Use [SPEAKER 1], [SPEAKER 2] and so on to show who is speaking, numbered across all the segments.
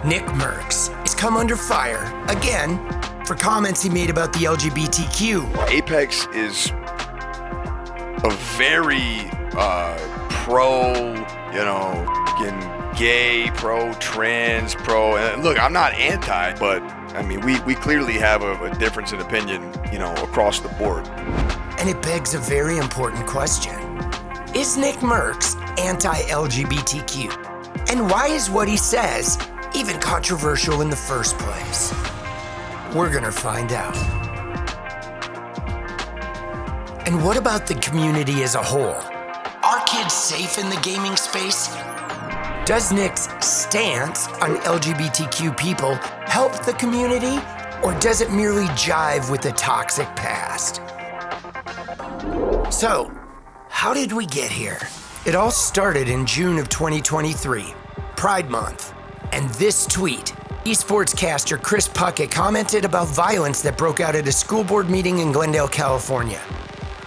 [SPEAKER 1] Nickmercs has come under fire, again, for comments he made about the LGBTQ.
[SPEAKER 2] Apex is a very pro, gay, pro-trans, and look, I'm not anti, but I mean, we clearly have a difference in opinion, across the board.
[SPEAKER 1] And it begs a very important question. Is Nickmercs anti-LGBTQ? And why is what he says even controversial in the first place? We're gonna find out. And what about the community as a whole? Are kids safe in the gaming space? Does Nick's stance on LGBTQ people help the community, or does it merely jive with the toxic past? So, how did we get here? It all started in June of 2023, Pride Month, and this tweet. Esports caster Chris Puckett commented about violence that broke out at a school board meeting in Glendale, California.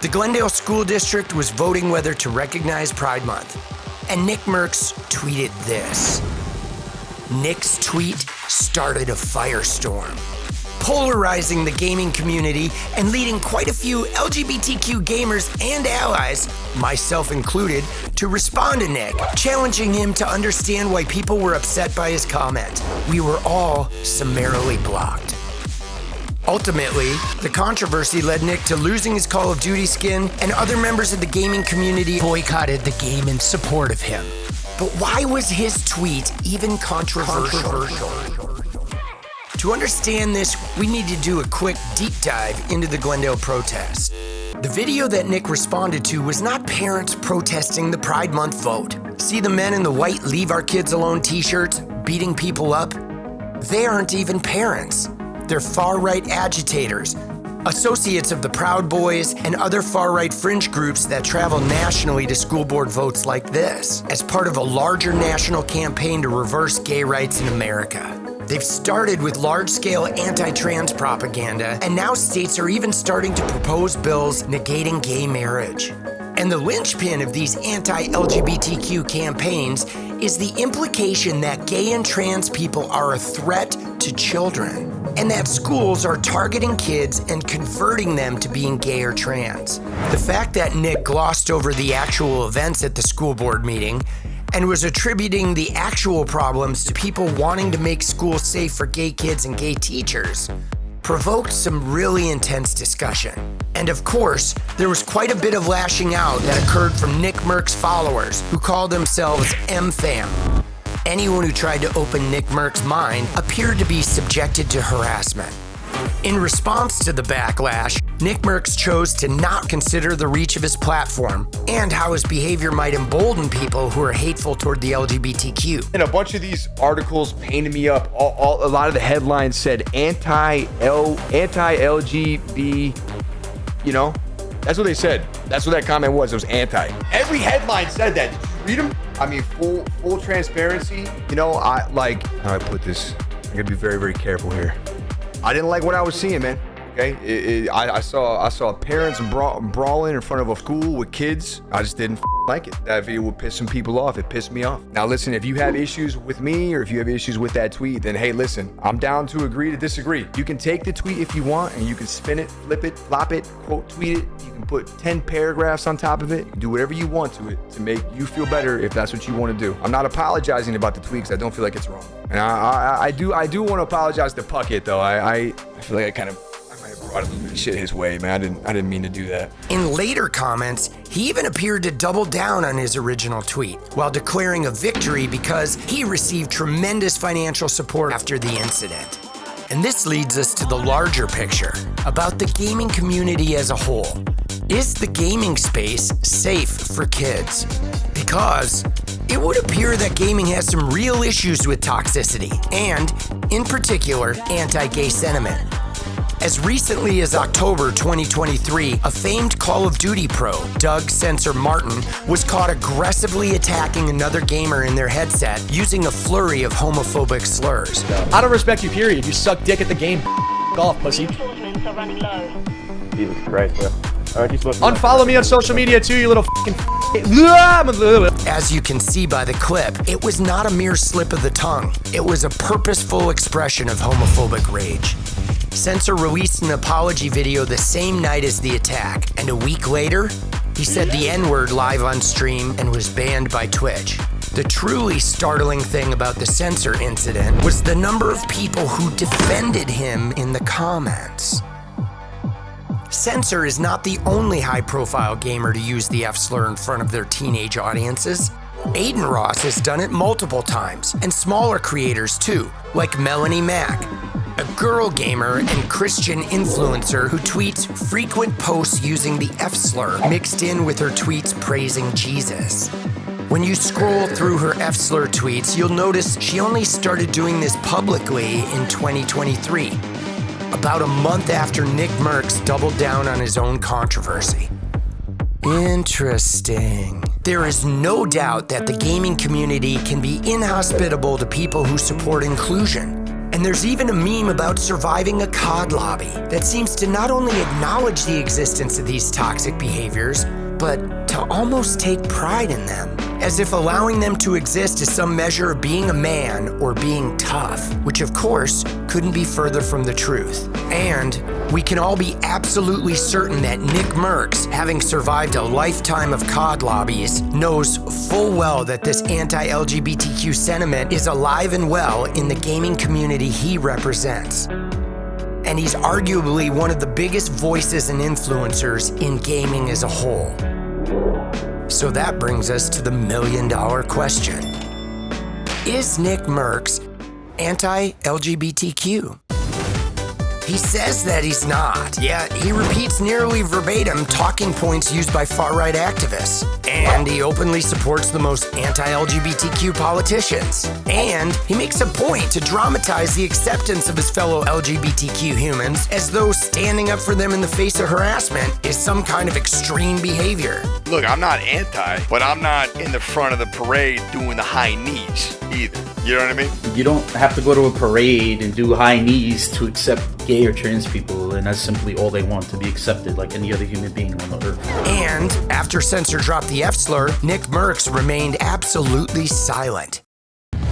[SPEAKER 1] The Glendale School District was voting whether to recognize Pride Month, and Nickmercs tweeted this. Nick's tweet started a firestorm, polarizing the gaming community and leading quite a few LGBTQ gamers and allies, myself included, to respond to Nick, challenging him to understand why people were upset by his comment. We were all summarily blocked. Ultimately, the controversy led Nick to losing his Call of Duty skin, and other members of the gaming community boycotted the game in support of him. But why was his tweet even controversial? To understand this, we need to do a quick deep dive into the Glendale protest. The video that Nick responded to was not parents protesting the Pride Month vote. See the men in the white "Leave Our Kids Alone" t-shirts beating people up? They aren't even parents. They're far-right agitators, associates of the Proud Boys and other far-right fringe groups that travel nationally to school board votes like this, as part of a larger national campaign to reverse gay rights in America. They've started with large-scale anti-trans propaganda, and now states are even starting to propose bills negating gay marriage. And the linchpin of these anti-LGBTQ campaigns is the implication that gay and trans people are a threat to children, and that schools are targeting kids and converting them to being gay or trans. The fact that Nick glossed over the actual events at the school board meeting and was attributing the actual problems to people wanting to make schools safe for gay kids and gay teachers provoked some really intense discussion. And of course, there was quite a bit of lashing out that occurred from Nickmercs followers who called themselves M-Fam. Anyone who tried to open Nickmercs' mind appeared to be subjected to harassment. In response to the backlash, Nickmercs chose to not consider the reach of his platform and how his behavior might embolden people who are hateful toward the LGBTQ.
[SPEAKER 3] And a bunch of these articles painted me up. A lot of the headlines said anti-LGB, That's what they said. That's what that comment was. It was anti. Every headline said that. Did you read them? I mean, full transparency. How do I put this? I gotta be very, very careful here. I didn't like what I was seeing, man. Okay, I saw parents brawling in front of a school with kids. I just didn't like it. That video would piss some people off. It pissed me off. Now listen, if you have issues with me or if you have issues with that tweet, then hey, listen, I'm down to agree to disagree. You can take the tweet if you want and you can spin it, flip it, flop it, quote tweet it. You can put 10 paragraphs on top of it. You can do whatever you want to it to make you feel better if that's what you want to do. I'm not apologizing about the tweet because I don't feel like it's wrong. And I do want to apologize to Puckett though. I feel like I brought shit his way, man. I didn't mean to do that.
[SPEAKER 1] In later comments, he even appeared to double down on his original tweet while declaring a victory because he received tremendous financial support after the incident. And this leads us to the larger picture about the gaming community as a whole. Is the gaming space safe for kids? Because it would appear that gaming has some real issues with toxicity and, in particular, anti-gay sentiment. As recently as October 2023, a famed Call of Duty pro, Doug Censor Martin, was caught aggressively attacking another gamer in their headset using a flurry of homophobic slurs.
[SPEAKER 4] I don't respect you, period. You suck dick at the game. Golf, pussy.
[SPEAKER 5] Jesus Christ, bro.
[SPEAKER 3] Unfollow me on social media too, you little fucking.
[SPEAKER 1] As you can see by the clip, it was not a mere slip of the tongue. It was a purposeful expression of homophobic rage. Censor released an apology video the same night as the attack, and a week later, he said the N-word live on stream and was banned by Twitch. The truly startling thing about the Censor incident was the number of people who defended him in the comments. Censor is not the only high-profile gamer to use the F-slur in front of their teenage audiences. Adin Ross has done it multiple times, and smaller creators too, like Melonie Mac, a girl gamer and Christian influencer who tweets frequent posts using the F-slur mixed in with her tweets praising Jesus. When you scroll through her F-slur tweets, you'll notice she only started doing this publicly in 2023, about a month after Nickmercs doubled down on his own controversy. Interesting. There is no doubt that the gaming community can be inhospitable to people who support inclusion. And there's even a meme about surviving a COD lobby that seems to not only acknowledge the existence of these toxic behaviors, but to almost take pride in them, as if allowing them to exist is some measure of being a man or being tough, which of course couldn't be further from the truth. And we can all be absolutely certain that Nickmercs, having survived a lifetime of COD lobbies, knows full well that this anti-LGBTQ sentiment is alive and well in the gaming community he represents. And he's arguably one of the biggest voices and influencers in gaming as a whole. So that brings us to the million-dollar question. Is Nickmercs anti-LGBTQ? He says that he's not, yet he repeats nearly verbatim talking points used by far-right activists. And he openly supports the most anti-LGBTQ politicians. And he makes a point to dramatize the acceptance of his fellow LGBTQ humans as though standing up for them in the face of harassment is some kind of extreme behavior.
[SPEAKER 2] Look, I'm not anti, but I'm not in the front of the parade doing the high knees either. You know what I mean?
[SPEAKER 4] You don't have to go to a parade and do high knees to accept gay or trans people, and that's simply all they want, to be accepted like any other human being on the earth.
[SPEAKER 1] And after Censor dropped the F-slur, Nickmercs remained absolutely silent.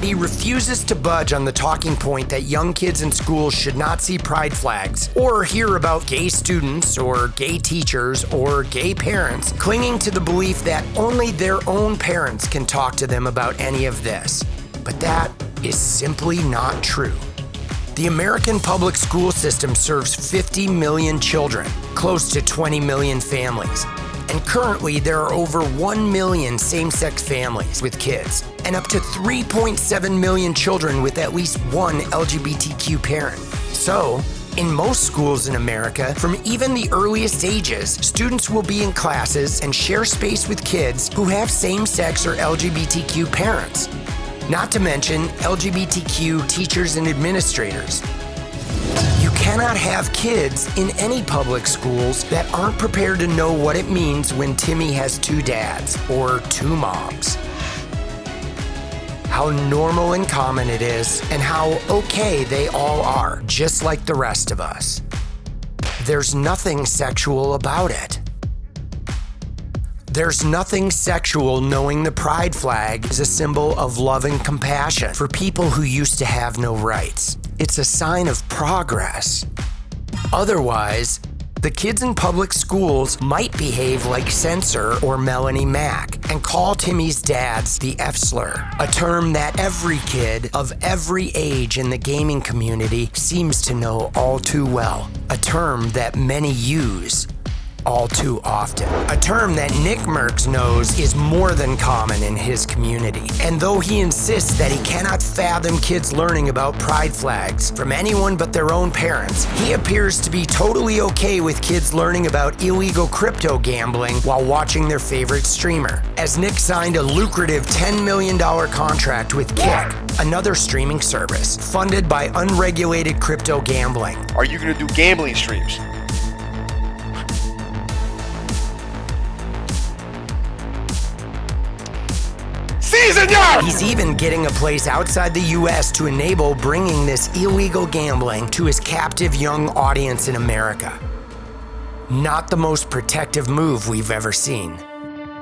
[SPEAKER 1] He refuses to budge on the talking point that young kids in schools should not see pride flags or hear about gay students or gay teachers or gay parents clinging to the belief that only their own parents can talk to them about any of this. But that is simply not true. The American public school system serves 50 million children, close to 20 million families. And currently, there are over 1 million same-sex families with kids, and up to 3.7 million children with at least one LGBTQ parent. So, in most schools in America, from even the earliest ages, students will be in classes and share space with kids who have same-sex or LGBTQ parents. Not to mention LGBTQ teachers and administrators. You cannot have kids in any public schools that aren't prepared to know what it means when Timmy has two dads or two moms. How normal and common it is, and how okay they all are, just like the rest of us. There's nothing sexual about it. There's nothing sexual knowing the pride flag is a symbol of love and compassion for people who used to have no rights. It's a sign of progress. Otherwise, the kids in public schools might behave like Censor or Melonie Mac and call Timmy's dads the F-slur, a term that every kid of every age in the gaming community seems to know all too well, a term that many use all too often. A term that Nickmercs knows is more than common in his community. And though he insists that he cannot fathom kids learning about pride flags from anyone but their own parents, he appears to be totally okay with kids learning about illegal crypto gambling while watching their favorite streamer. As Nick signed a lucrative $10 million contract with Kick, another streaming service, funded by unregulated crypto gambling.
[SPEAKER 2] Are you going to do gambling streams?
[SPEAKER 1] He's even getting a place outside the US to enable bringing this illegal gambling to his captive young audience in America. Not the most protective move we've ever seen.